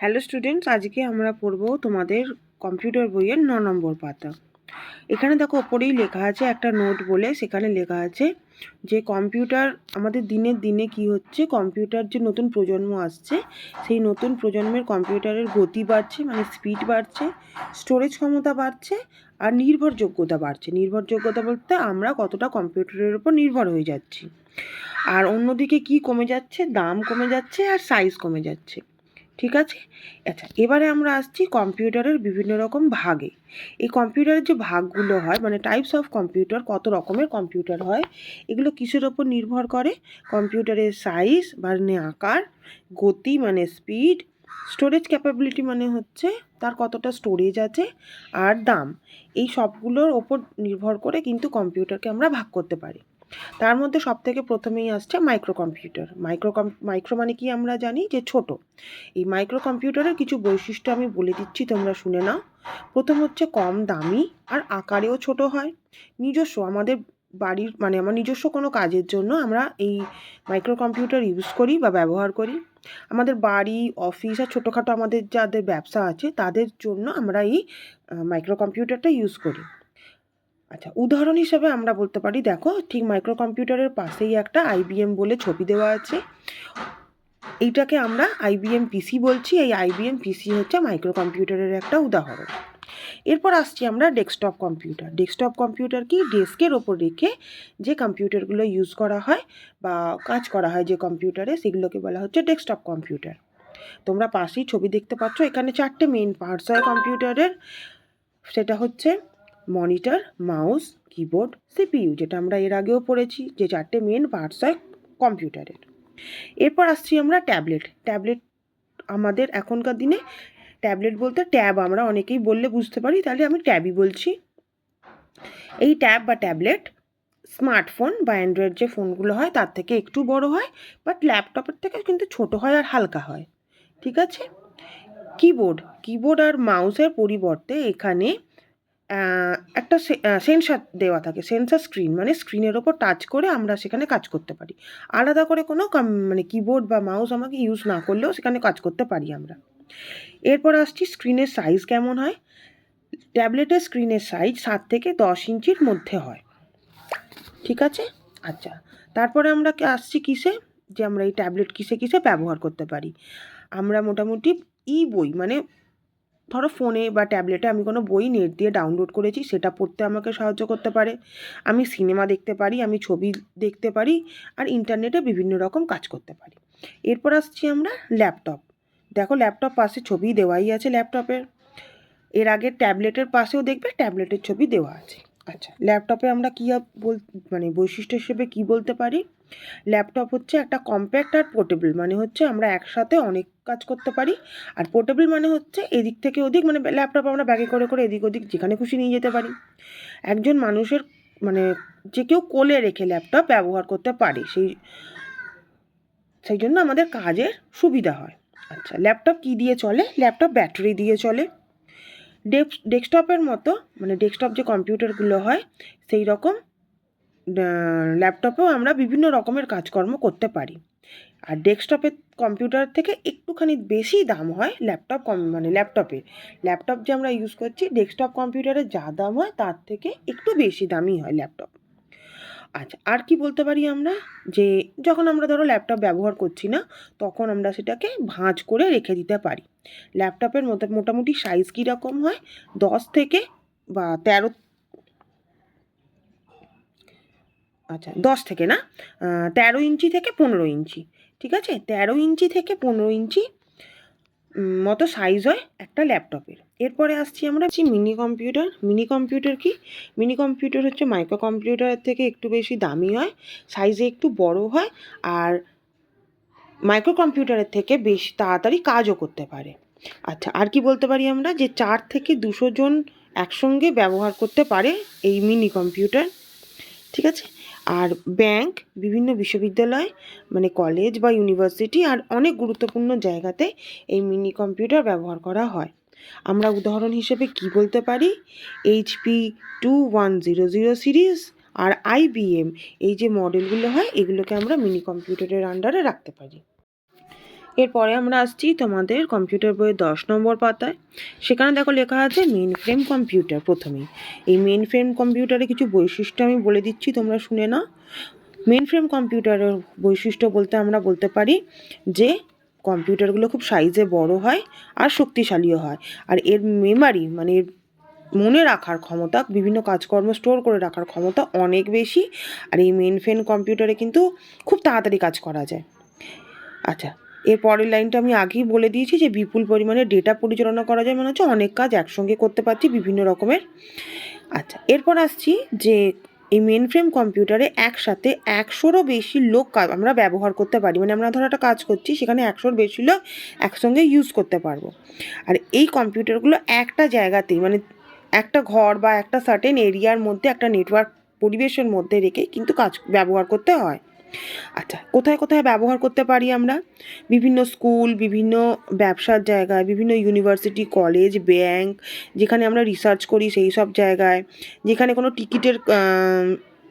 Hello students, আজকে আমরা পড়ব তোমাদের কম্পিউটার বইয়ের 9 নম্বর পাতা। এখানে দেখো ওপরেই লেখা আছে একটা নোট বলে, সেখানে লেখা আছে যে কম্পিউটার আমাদের দিনের দিনে কি হচ্ছে, কম্পিউটার যে নতুন প্রজন্ম আসছে সেই নতুন প্রজন্মের কম্পিউটারের গতি বাড়ছে, মানে স্পিড বাড়ছে, স্টোরেজ ক্ষমতা বাড়ছে আর নির্ভরযোগ্যতা বাড়ছে। নির্ভরযোগ্যতা বলতে আমরা কতটা কম্পিউটারের উপর নির্ভর হয়ে যাচ্ছি। আর অন্যদিকে কি কমে যাচ্ছে, দাম কমে যাচ্ছে আর সাইজ কমে যাচ্ছে। ঠিক আছে। আচ্ছা, এবারে আমরা আসছি কম্পিউটারের বিভিন্ন রকম ভাগে। এই কম্পিউটারের যে ভাগগুলো হয়, মানে টাইপস অফ কম্পিউটার, কত রকমের কম্পিউটার হয়, এগুলো কিসের ওপর নির্ভর করে? কম্পিউটারের সাইজ মানে আকার, গতি মানে স্পিড, স্টোরেজ ক্যাপাবিলিটি মানে হচ্ছে তার কতটা স্টোরেজ আছে, আর দাম, এই সবগুলোর ওপর নির্ভর করে কিন্তু কম্পিউটারকে আমরা ভাগ করতে পারি। তার মধ্যে সবথেকে প্রথমেই আসছে মাইক্রো কম্পিউটার। মাইক্রো মানে কি আমরা জানি যে ছোট। এই মাইক্রো কম্পিউটারের কিছু বৈশিষ্ট্য আমি বলে দিচ্ছি, তোমরা শুনে নাও। প্রথম হচ্ছে কম দামি আর আকারেও ছোট হয়। নিজস্ব আমাদের বাড়ির মানে আমার নিজস্ব কোনো কাজের জন্য আমরা এই মাইক্রো কম্পিউটার ইউজ করি বা ব্যবহার করি। আমাদের বাড়ি, অফিস আর ছোটোখাটো আমাদের যাদের ব্যবসা আছে তাদের জন্য আমরা এই মাইক্রো কম্পিউটারটা ইউজ করি। আচ্ছা, উদাহরণ হিসেবে আমরা বলতে পারি, দেখো ঠিক মাইক্রো কম্পিউটারের পাশেই একটা আইবিএম বলে ছবি দেওয়া আছে। এইটাকে আমরা আইবিএম পিসি বলছি। এই আইবিএম পিসি হচ্ছে মাইক্রো কম্পিউটারের একটা উদাহরণ। এরপর আসছি আমরা ডেস্কটপ কম্পিউটার। ডেস্কটপ কম্পিউটার কি? ডেস্কের ওপর রেখে যে কম্পিউটারগুলো ইউজ করা হয় বা কাজ করা হয় যে কম্পিউটারে, সেগুলোকে বলা হচ্ছে ডেস্কটপ কম্পিউটার। তোমরা পাশেই ছবি দেখতে পাচ্ছ, এখানে 4টে মেন পার্টস হয় কম্পিউটারের। সেটা হচ্ছে মনিটর, মাউস, কিবোর্ড, সিপিইউ, যেটা আমরা এর আগেও পড়েছি যে 4টে মেন পার্টস হয় কম্পিউটারের। এরপর আসছি আমরা ট্যাবলেট। ট্যাবলেট আমাদের এখনকার দিনে ট্যাবলেট বলতে ট্যাব আমরা অনেকেই বললে বুঝতে পারি, তাহলে আমি ট্যাবই বলছি। এই ট্যাব বা ট্যাবলেট স্মার্টফোন বা অ্যান্ড্রয়েড যে ফোনগুলো হয় তার থেকে একটু বড় হয়, বাট ল্যাপটপের থেকে কিন্তু ছোট হয় আর হালকা হয়। ঠিক আছে। কিবোর্ড আর মাউসের পরিবর্তে এখানে একটা সেন্সার দেওয়া থাকে। সেন্সার স্ক্রিন মানে স্ক্রিনের ওপর টাচ করে আমরা সেখানে কাজ করতে পারি। আলাদা করে কোনো মানে কিবোর্ড বা মাউস আমাকে ইউজ না করলেও সেখানে কাজ করতে পারি আমরা। এরপর আসছি স্ক্রিনের সাইজ কেমন হয়। ট্যাবলেটের স্ক্রিনের সাইজ 7 থেকে 10 ইঞ্চির মধ্যে হয়। ঠিক আছে। আচ্ছা, তারপরে আমরা আসছি কিসে, যে আমরা এই ট্যাবলেট কিসে কিসে ব্যবহার করতে পারি। আমরা মোটামুটি বই মানে ধরো ফোনে বা ট্যাবলেটে আমি কোনো বই নেট দিয়ে ডাউনলোড করেছি, সেটা পড়তে আমাকে সাহায্য করতে পারে। আমি সিনেমা দেখতে পারি, আমি ছবি দেখতে পারি, আর ইন্টারনেটে বিভিন্ন রকম কাজ করতে পারি। এরপর আসছি আমরা ল্যাপটপ। দেখো ল্যাপটপ পাশে ছবি দেওয়াই আছে ল্যাপটপের। এর আগে ট্যাবলেটের পাশেও দেখবে ট্যাবলেটের ছবি দেওয়া আছে। আচ্ছা, ল্যাপটপে আমরা কী মানে বৈশিষ্ট্য হিসেবে কি বলতে পারি? ল্যাপটপ হচ্ছে একটা কম্প্যাক্ট আর পোর্টেবল, মানে হচ্ছে আমরা একসাথে অনেক কাজ করতে পারি। আর পোর্টেবল মানে হচ্ছে এদিক থেকে ওদিক, মানে ল্যাপটপ আমরা ব্যাগে করে করে এদিক ওদিক যেখানে খুশি নিয়ে যেতে পারি। একজন মানুষের মানে যে কেউ কোলে রেখে ল্যাপটপ ব্যবহার করতে পারে, সেই জন্য আমাদের কাজের সুবিধা হয়। আচ্ছা, ল্যাপটপ কী দিয়ে চলে? ল্যাপটপ ব্যাটারি দিয়ে চলে। ডেস্কটপের মতো মানে ডেস্কটপ যে কম্পিউটারগুলো হয় সেই রকম ল্যাপটপেও আমরা বিভিন্ন রকমের কাজকর্ম করতে পারি। আর ডেস্কটপের কম্পিউটার থেকে একটুখানি বেশি দাম হয় ল্যাপটপ যে আমরা ইউজ করছি, ডেস্কটপ কম্পিউটারের যা দাম হয় তার থেকে একটু বেশি দামই হয় ল্যাপটপ। আচ্ছা, আর কি বলতে পারি আমরা, যে যখন আমরা ধরো ল্যাপটপ ব্যবহার করছি না, তখন আমরা সেটাকে ভাঁজ করে রেখে দিতে পারি। ল্যাপটপের মোটামুটি সাইজ কীরকম হয়? 10 থেকে বা 13, আচ্ছা 10 থেকে না, 13 ইঞ্চি থেকে 15 ইঞ্চি। ঠিক আছে, 13 ইঞ্চি থেকে 15 ইঞ্চি মতো সাইজ হয় একটা ল্যাপটপের। এরপরে আসছি আমরা মিনি কম্পিউটার। মিনি কম্পিউটার হচ্ছে মাইক্রো কম্পিউটারের থেকে একটু বেশি দামি হয়, সাইজে একটু বড় হয়, আর মাইক্রো কম্পিউটারের থেকে বেশি তাড়াতাড়ি কাজও করতে পারে। আচ্ছা, আর কি বলতে পারি আমরা, যে 4 থেকে 200 জন একসঙ্গে ব্যবহার করতে পারে এই মিনি কম্পিউটার। ঠিক আছে। আর ব্যাংক, বিভিন্ন বিশ্ববিদ্যালয় মানে কলেজ বা ইউনিভার্সিটি আর অনেক গুরুত্বপূর্ণ জায়গাতে এই মিনি কম্পিউটার ব্যবহার করা হয়। আমরা উদাহরণ হিসেবে কি বলতে পারি? HP 2100 সিরিজ আর IBM, এই যে মডেলগুলো হয় এগুলোকে আমরা মিনি কম্পিউটারের আন্ডারে রাখতে পারি। এরপরে আমরা আসছি তোমাদের কম্পিউটার বইয়ের 10 নম্বর পাতায়। সেখানে দেখো লেখা আছে মেইন ফ্রেম কম্পিউটার। প্রথমেই এই মেইন ফ্রেম কম্পিউটারের কিছু বৈশিষ্ট্য আমি বলে দিচ্ছি, তোমরা শুনে নাও। মেইন ফ্রেম কম্পিউটারের বৈশিষ্ট্য বলতে আমরা বলতে পারি যে কম্পিউটারগুলো খুব সাইজে বড় হয় আর শক্তিশালীও হয়, আর এর মেমারি মানে এর মনে রাখার ক্ষমতা, বিভিন্ন কাজকর্ম স্টোর করে রাখার ক্ষমতা অনেক বেশি। আর এই মেইন ফ্রেম কম্পিউটারে কিন্তু খুব তাড়াতাড়ি কাজ করা যায়। আচ্ছা, এর পরের লাইনটা আমি আগেই বলে দিয়েছি যে বিপুল পরিমাণে ডেটা পরিচালনা করা যায়, মানে হচ্ছে অনেক কাজ একসঙ্গে করতে পারছি বিভিন্ন রকমের। আচ্ছা, এরপর আসছি যে এই মেইন ফ্রেম কম্পিউটারে একসাথে 100রও বেশি লোক আমরা ব্যবহার করতে পারি, মানে আমরা ধরো একটা কাজ করছি সেখানে 100র বেশি লোক একসঙ্গে ইউজ করতে পারবো। আর এই কম্পিউটারগুলো একটা জায়গাতেই, মানে একটা ঘর বা একটা সার্টেন এরিয়ার মধ্যে একটা নেটওয়ার্ক পরিবেশের মধ্যে রেখে কিন্তু কাজ ব্যবহার করতে হয়। আচ্ছা, কোথায় কোথায় ব্যবহার করতে পারি আমরা? বিভিন্ন স্কুল, বিভিন্ন ব্যবসার জায়গায়, বিভিন্ন ইউনিভার্সিটি, কলেজ, ব্যাংক, যেখানে আমরা রিসার্চ করি সেই সব জায়গায়, যেখানে কোনো টিকিটের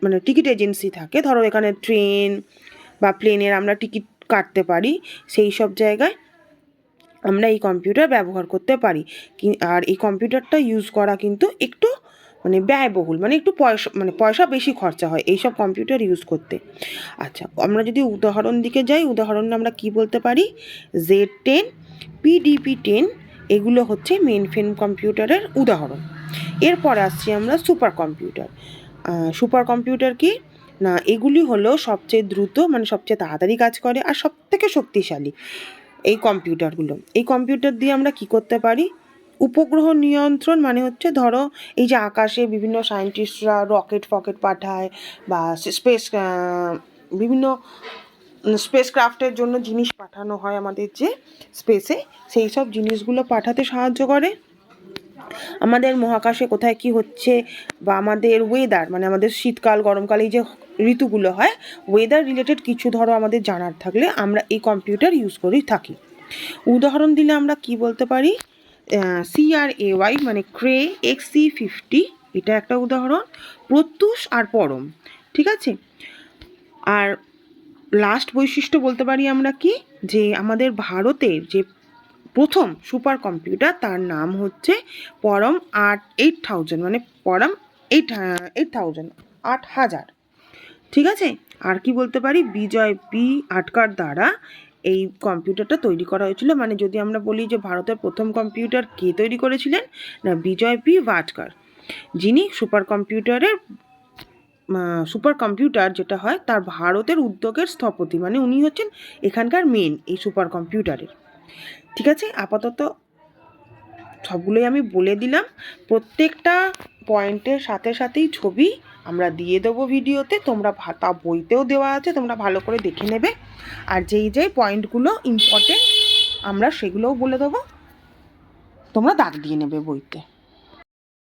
মানে টিকিট এজেন্সি থাকে, ধরো এখানে ট্রেন বা প্লেনের আমরা টিকিট কাটতে পারি, সেই সব জায়গায় আমরা এই কম্পিউটার ব্যবহার করতে পারি। আর এই কম্পিউটারটা ইউজ করা কিন্তু একটু মানে ব্যয়বহুল, মানে একটু পয়সা বেশি খরচা হয় এইসব কম্পিউটার ইউজ করতে। আচ্ছা, আমরা যদি উদাহরণ দিকে যাই, উদাহরণ আমরা কি বলতে পারি? Z10, PDP-10 এগুলো হচ্ছে মেইন ফ্রেম কম্পিউটারের উদাহরণ। এরপরে আসছি আমরা সুপার কম্পিউটার। সুপার কম্পিউটার কি না, এগুলি হলো সবচেয়ে দ্রুত, মানে সবচেয়ে তাড়াতাড়ি কাজ করে আর সবথেকে শক্তিশালী এই কম্পিউটারগুলো। এই কম্পিউটার দিয়ে আমরা কি করতে পারি? উপগ্রহ নিয়ন্ত্রণ, মানে হচ্ছে ধরো এই যে আকাশে বিভিন্ন সায়েন্টিস্টরা রকেট ফকেট পাঠায় বা বিভিন্ন স্পেস ক্রাফটের জন্য জিনিস পাঠানো হয় আমাদের যে স্পেসে, সেই সব জিনিসগুলো পাঠাতে সাহায্য করে। আমাদের মহাকাশে কোথায় কি হচ্ছে বা আমাদের ওয়েদার, মানে আমাদের শীতকাল গরমকাল এই যে ঋতুগুলো হয়, ওয়েদার রিলেটেড কিছু ধরো আমাদের জানার থাকলে আমরা এই কম্পিউটার ইউজ করেই থাকি। উদাহরণ দিলে আমরা কি বলতে পারি? CRAY মানে ক্রে XC50, এটা একটা উদাহরণ। প্রত্যুষ আর পরম, ঠিক আছে। আর লাস্ট বৈশিষ্ট্য বলতে পারি আমরা কি, যে আমাদের ভারতের যে প্রথম সুপার কম্পিউটার তার নাম হচ্ছে পরম 8000, মানে পরম 8000, 8000, ঠিক আছে। আর কি বলতে পারি? বিজয় পি আটকার দ্বারা এই কম্পিউটারটা তৈরি করা হয়েছিল। মানে যদি আমরা বলি যে ভারতের প্রথম কম্পিউটার কে তৈরি করেছিলেন, না বিজয় পি ভাটকার, যিনি সুপার কম্পিউটার যেটা হয় তার ভারতের উদ্যোগের স্থপতি, মানে উনি হচ্ছেন এখানকার মেন এই সুপার কম্পিউটারের। ঠিক আছে, আপাতত সবগুলোই আমি বলে দিলাম। প্রত্যেকটা পয়েন্টের সাথে সাথেই ছবি আমরা দিয়ে দেবো ভিডিওতে, তোমরা তা বইতেও দেওয়া আছে, তোমরা ভালো করে দেখে নেবে। আর যেই যেই পয়েন্টগুলো ইম্পর্টেন্ট আমরা সেগুলোও বলে দেবো, তোমরা দাগ দিয়ে নেবে বইতে।